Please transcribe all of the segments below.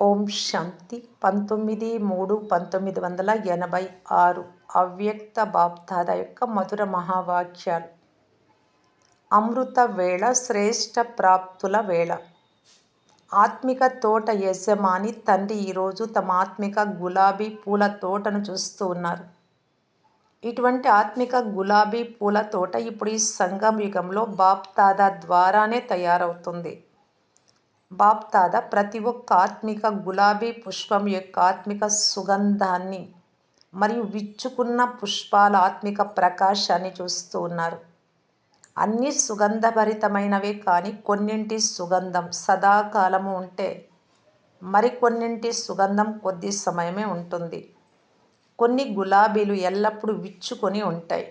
ఓం శాంతి 19/3/1986 అవ్యక్త బాప్దాదా యొక్క మధుర మహావాక్యాలు. అమృత వేళ, శ్రేష్ఠ ప్రాప్తుల వేళ. ఆత్మిక తోట యజమాని తండ్రి ఈరోజు తమ ఆత్మిక గులాబీ పూల తోటను చూస్తూ ఉన్నారు. ఇటువంటి ఆత్మిక గులాబీ పూల తోట ఇప్పుడు ఈ సంగమ యుగంలో బాప్దాదా ద్వారానే తయారవుతుంది. బాప్దాదా ప్రతి ఒక్క ఆత్మిక గులాబీ పుష్పం యొక్క ఆత్మిక సుగంధాన్ని మరియు విచ్చుకున్న పుష్పాల ఆత్మిక ప్రకాశాన్ని చూస్తూ ఉన్నారు. అన్ని సుగంధభరితమైనవే, కానీ కొన్నింటి సుగంధం సదాకాలము ఉంటే మరికొన్నింటి సుగంధం కొద్ది సమయమే ఉంటుంది. కొన్ని గులాబీలు ఎల్లప్పుడూ విచ్చుకొని ఉంటాయి.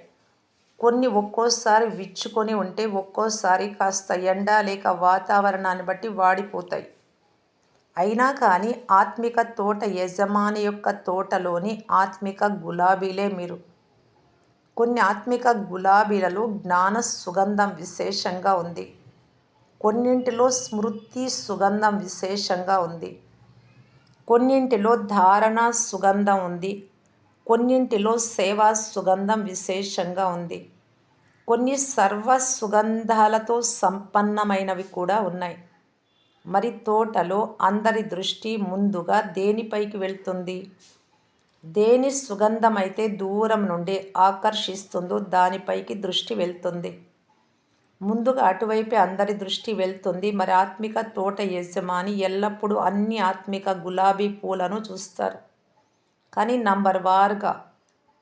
కొన్ని ఒక్కోసారి విచ్చుకొని ఉంటే ఒక్కోసారి కాస్త ఎండ లేక వాతావరణాన్ని బట్టి వాడిపోతాయి. అయినా కానీ ఆత్మిక తోట యజమాని యొక్క తోటలోని ఆత్మిక గులాబీలే మీరు. కొన్ని ఆత్మిక గులాబీలలో జ్ఞాన సుగంధం విశేషంగా ఉంది. కొన్నింటిలో స్మృతి సుగంధం విశేషంగా ఉంది. కొన్నింటిలో ధారణ సుగంధం ఉంది. కొన్నింటిలో సేవా సుగంధం విశేషంగా ఉంది. కొన్ని సర్వ సుగంధాలతో సంపన్నమైనవి కూడా ఉన్నాయి. మరి తోటలో అందరి దృష్టి ముందుగా దేనిపైకి వెళ్తుంది? దేని సుగంధమైతే దూరం నుండి ఆకర్షిస్తుందో దానిపైకి దృష్టి వెళ్తుంది. ముందుగా అటువైపే అందరి దృష్టి వెళ్తుంది. మరి ఆత్మిక తోట యజమాని ఎల్లప్పుడూ అన్ని ఆత్మిక గులాబీ పూలను చూస్తారు. కానీ నంబర్ వారుగా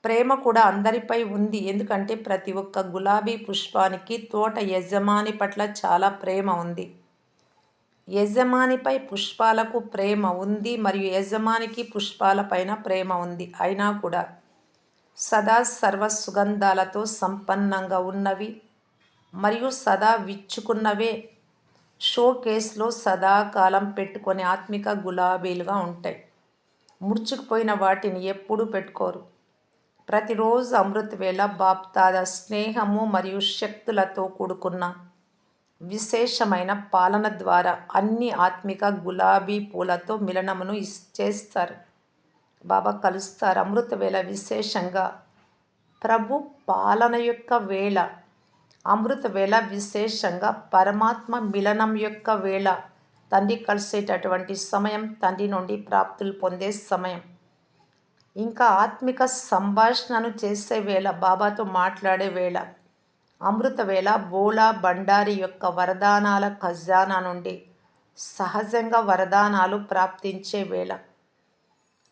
ప్రేమ కూడా అందరిపై ఉంది. ఎందుకంటే ప్రతి ఒక్క గులాబీ పుష్పానికి తోట యజమాని పట్ల చాలా ప్రేమ ఉంది. యజమానిపై పుష్పాలకు ప్రేమ ఉంది మరియు యజమానికి పుష్పాలపైన ప్రేమ ఉంది. అయినా కూడా సదా సర్వ సుగంధాలతో సంపన్నంగా ఉన్నవి మరియు సదా విచ్చుకున్నవే షోకేస్లో సదాకాలం పెట్టుకొని ఆత్మిక గులాబీలుగా ఉంటాయి. ముడుచుకుపోయిన వాటిని ఎప్పుడూ పెట్టుకోరు. ప్రతిరోజు అమృత వేళ బాప్దాదా స్నేహము మరియు శక్తులతో కూడుకున్న విశేషమైన పాలన ద్వారా అన్ని ఆత్మిక గులాబీ పూలతో మిలనమును చేస్తారు. బాబా కలుస్తారు. అమృత వేళ విశేషంగా ప్రభు పాలన యొక్క వేళ. అమృత వేళ విశేషంగా పరమాత్మ మిలనం యొక్క వేళ. తండ్రి కలిసేటటువంటి సమయం, తండ్రి నుండి ప్రాప్తులు పొందే సమయం, ఇంకా ఆత్మిక సంభాషణను చేసే వేళ, బాబాతో మాట్లాడే వేళ. అమృత వేళ బోలా బండారి యొక్క వరదానాల ఖజానా నుండి సహజంగా వరదానాలు ప్రాప్తించే వేళ.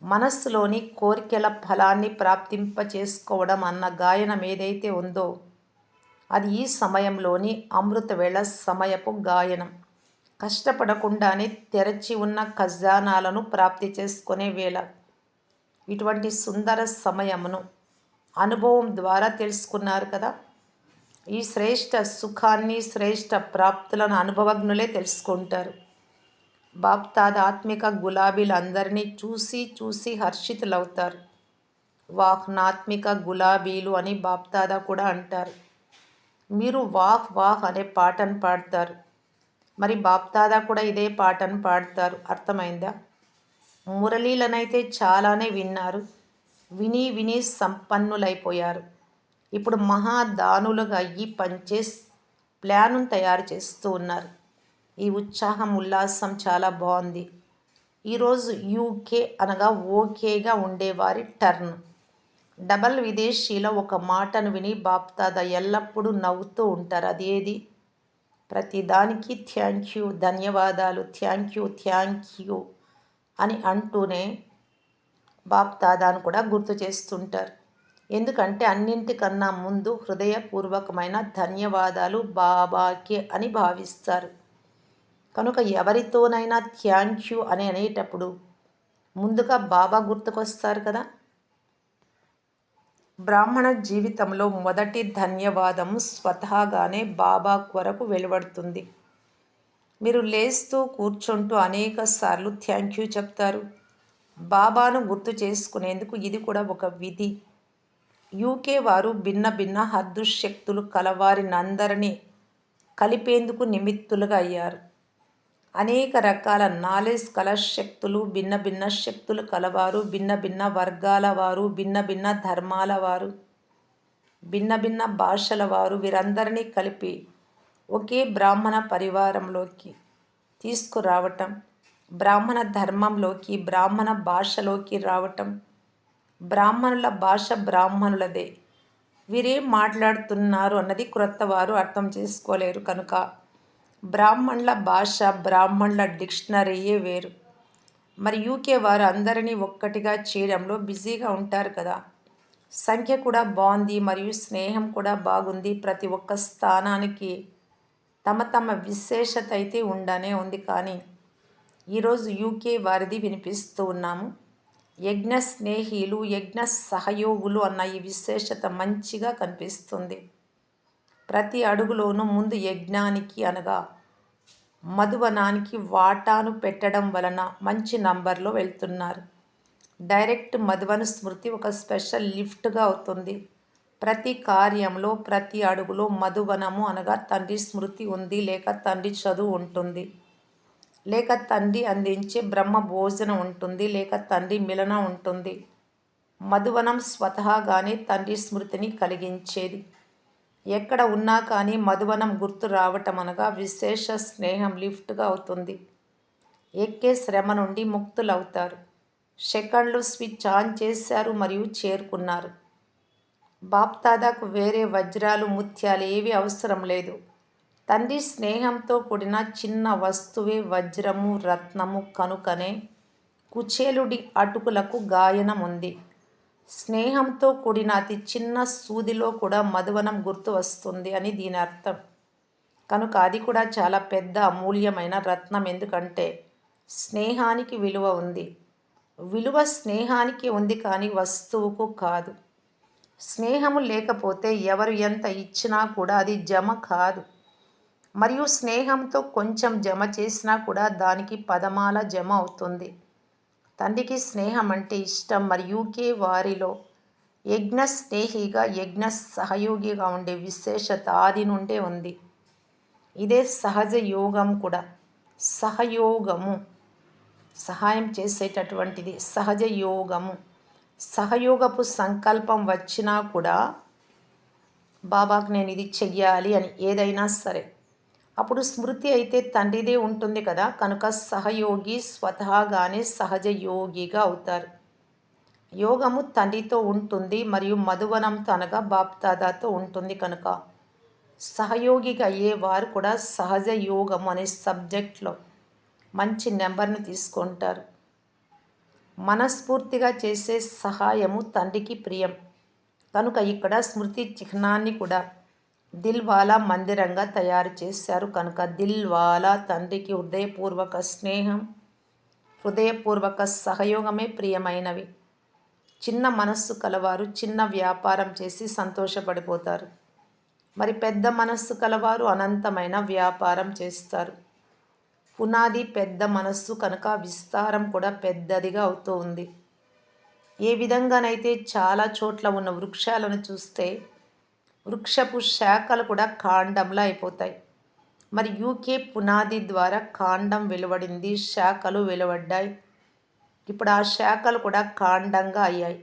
మనస్సులోని కోరికల ఫలాన్ని ప్రాప్తింపచేసుకోవడం అన్న గాయనం ఏదైతే ఉందో అది ఈ సమయంలోని అమృత వేళ సమయపు గాయనం. కష్టపడకుండానే తెరచి ఉన్న ఖజానాలను ప్రాప్తి చేసుకునే వేళ. ఇటువంటి సుందర సమయమును అనుభవం ద్వారా తెలుసుకున్నారు కదా. ఈ శ్రేష్ఠ సుఖాన్ని, శ్రేష్ఠ ప్రాప్తులను అనుభవజ్ఞులే తెలుసుకుంటారు. బాప్దాదా ఆత్మిక గులాబీలందరినీ చూసి చూసి హర్షితులవుతారు. వాహ్ నాత్మిక గులాబీలు అని బాప్దాదా కూడా అంటారు. మీరు వాహ్ వాహ్ అనే పాటను పాడతారు. మరి బాప్దాదా కూడా ఇదే పాటను పాడతారు. అర్థమైందా? మురళీలనైతే చాలానే విన్నారు. విని విని సంపన్నులైపోయారు. ఇప్పుడు మహాదానులుగా అయ్యి పంచే ప్లాను తయారు చేస్తూ ఉన్నారు. ఈ ఉత్సాహం, ఉల్లాసం చాలా బాగుంది. ఈరోజు యూకే అనగా ఓకేగా ఉండేవారి టర్న్. డబల్ విదేశీలో ఒక మాటను విని బాప్దాదా ఎల్లప్పుడూ నవ్వుతూ ఉంటారు. అదేది? ప్రతిదానికి థ్యాంక్ యూ, ధన్యవాదాలు, థ్యాంక్ యూ అని అంటూనే బాప్దాదాను కూడా గుర్తు చేస్తుంటారు. ఎందుకంటే అన్నింటికన్నా ముందు హృదయపూర్వకమైన ధన్యవాదాలు బాబాకే అని భావిస్తారు. కనుక ఎవరితోనైనా థ్యాంక్ యూ అని అనేటప్పుడు ముందుగా బాబా గుర్తుకొస్తారు కదా. బ్రాహ్మణ జీవితంలో మొదటి ధన్యవాదం స్వతహాగానే బాబా కొరకు వెలువడుతుంది. మీరు లేస్తూ కూర్చుంటూ అనేక సార్లు థ్యాంక్ యూ చెప్తారు. బాబాను గుర్తు చేసుకునేందుకు ఇది కూడా ఒక విధి. యూకే వారు భిన్న భిన్న హద్దుశక్తులు కలవారినందరినీ కలిపేందుకు నిమిత్తులుగా అయ్యారు. అనేక రకాల నాలెడ్జ్ కల శక్తులు, భిన్న భిన్న శక్తులు కలవారు, భిన్న భిన్న వర్గాల వారు, భిన్న భిన్న ధర్మాల వారు, భిన్న భిన్న భాషల వారు, వీరందరినీ కలిపి ఒకే బ్రాహ్మణ పరివారంలోకి తీసుకురావటం, బ్రాహ్మణ ధర్మంలోకి, బ్రాహ్మణ భాషలోకి రావటం. బ్రాహ్మణుల భాష బ్రాహ్మణులదే. వీరేం మాట్లాడుతున్నారు అన్నది క్రొత్తవారు అర్థం చేసుకోలేరు కనుక బ్రాహ్మణుల భాష, బ్రాహ్మణుల డిక్షనరీయే వేరు. మరి యూకే వారు అందరినీ ఒక్కటిగా చేయడంలో బిజీగా ఉంటారు కదా. సంఖ్య కూడా బాగుంది మరియు స్నేహం కూడా బాగుంది. ప్రతి ఒక్క స్థానానికి తమ తమ విశేషత అయితే ఉండనే ఉంది. కానీ ఈరోజు యూకే వారిది వినిపిస్తూ ఉన్నాము. యజ్ఞ స్నేహిలు, యజ్ఞ సహయోగులు అన్న ఈ విశేషత మంచిగా కనిపిస్తుంది. ప్రతి అడుగులోనూ ముందు యజ్ఞానికి అనగా మధువనానికి వాటాను పెట్టడం వలన మంచి నంబర్లో వెళ్తున్నారు. డైరెక్ట్ మధువన స్మృతి ఒక స్పెషల్ లిఫ్ట్గా అవుతుంది. ప్రతి కార్యంలో, ప్రతి అడుగులో మధువనము అనగా తండ్రి స్మృతి ఉంది, లేక తండ్రి చదువు ఉంటుంది, లేక తండ్రి అందించే బ్రహ్మ భోజనం ఉంటుంది, లేక తండ్రి మిలన ఉంటుంది. మధువనం స్వతహాగానే తండ్రి స్మృతిని కలిగించేది. ఎక్కడ ఉన్నా కానీ మధువనం గుర్తు రావటం అనగా విశేష స్నేహం లిఫ్ట్గా అవుతుంది. ఎక్కే శ్రమ నుండి ముక్తులవుతారు. సెకండ్లు స్విచ్ ఆన్ చేశారు మరియు చేరుకున్నారు. బాప్దాదాకు వేరే వజ్రాలు, ముత్యాలు ఏవి అవసరం లేదు. తండ్రి స్నేహంతో కూడిన చిన్న వస్తువే వజ్రము, రత్నము కనుకనే కుచేలుడి అటుకులకు గాయనం ఉంది. స్నేహంతో కూడిన అతి చిన్న సూదిలో కూడా మధువనం గుర్తు వస్తుంది అని దీని అర్థం. కనుక అది కూడా చాలా పెద్ద అమూల్యమైన రత్నం. ఎందుకంటే స్నేహానికి విలువ ఉంది. విలువ స్నేహానికి ఉంది కానీ వస్తువుకు కాదు. స్నేహము లేకపోతే ఎవరు ఎంత ఇచ్చినా కూడా అది జమ కాదు. మరియు స్నేహంతో కొంచెం జమ చేసినా కూడా దానికి పదమాల జమ అవుతుంది. తండ్రికి స్నేహం అంటే ఇష్టం. మరి యూకే వారిలో యజ్ఞ స్నేహిగా, యజ్ఞ సహయోగిగా ఉండే విశేషత ఆది నుండే ఉంది. ఇదే సహజ యోగం కూడా. సహయోగము సహాయం చేసేటటువంటిది సహజ యోగము. సహయోగపు సంకల్పం వచ్చినా కూడా బాబాకు నేను ఇది చెయ్యాలి అని ఏదైనా సరే, అప్పుడు స్మృతి అయితే తండ్రిదే ఉంటుంది కదా. కనుక సహయోగి స్వతహాగానే సహజ యోగిగా అవుతారు. యోగము తండ్రితో ఉంటుంది మరియు మధువనంతో అనగా బాప్దాదాతో ఉంటుంది. కనుక సహయోగిగా అయ్యేవారు కూడా సహజ యోగము అనే సబ్జెక్ట్లో మంచి నెంబర్ని తీసుకుంటారు. మనస్ఫూర్తిగా చేసే సహాయము తండ్రికి ప్రియం. కనుక ఇక్కడ స్మృతి చిహ్నాన్ని కూడా దిల్వాలా మందిరంగా తయారు చేశారు. కనుక దిల్వాలా తండ్రికి హృదయపూర్వక స్నేహం, హృదయపూర్వక సహయోగమే ప్రియమైనవి. చిన్న మనస్సు కలవారు చిన్న వ్యాపారం చేసి సంతోషపడిపోతారు. మరి పెద్ద మనస్సు కలవారు అనంతమైన వ్యాపారం చేస్తారు. పునాది పెద్ద మనస్సు కనుక విస్తారం కూడా పెద్దదిగా అవుతూ ఉంది. ఏ విధంగానైతే చాలా చోట్ల ఉన్న వృక్షాలను చూస్తే వృక్షపు శాఖలు కూడా కాండంలా అయిపోతాయి. మరి యూకే పునాది ద్వారా కాండం వెలువడింది, శాఖలు వెలువడ్డాయి. ఇప్పుడు ఆ శాఖలు కూడా కాండంగా అయ్యాయి.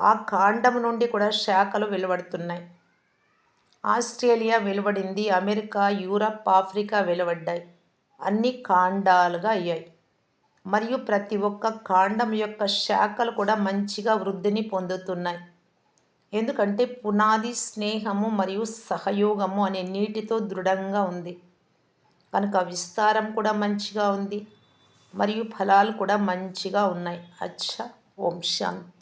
ఆ కాండం నుండి కూడా శాఖలు వెలువడుతున్నాయి. ఆస్ట్రేలియా వెలువడింది, అమెరికా, యూరప్, ఆఫ్రికా వెలువడ్డాయి. అన్ని కాండాలుగా అయ్యాయి. మరియు ప్రతి ఒక్క కాండం యొక్క శాఖలు కూడా మంచిగా వృద్ధిని పొందుతున్నాయి. ఎందుకంటే పునాది స్నేహము మరియు సహయోగము అనే నీటితో దృఢంగా ఉంది. కనుక విస్తారం కూడా మంచిగా ఉంది మరియు ఫలాలు కూడా మంచిగా ఉన్నాయి. అచ్చా, ఓం శాంతి.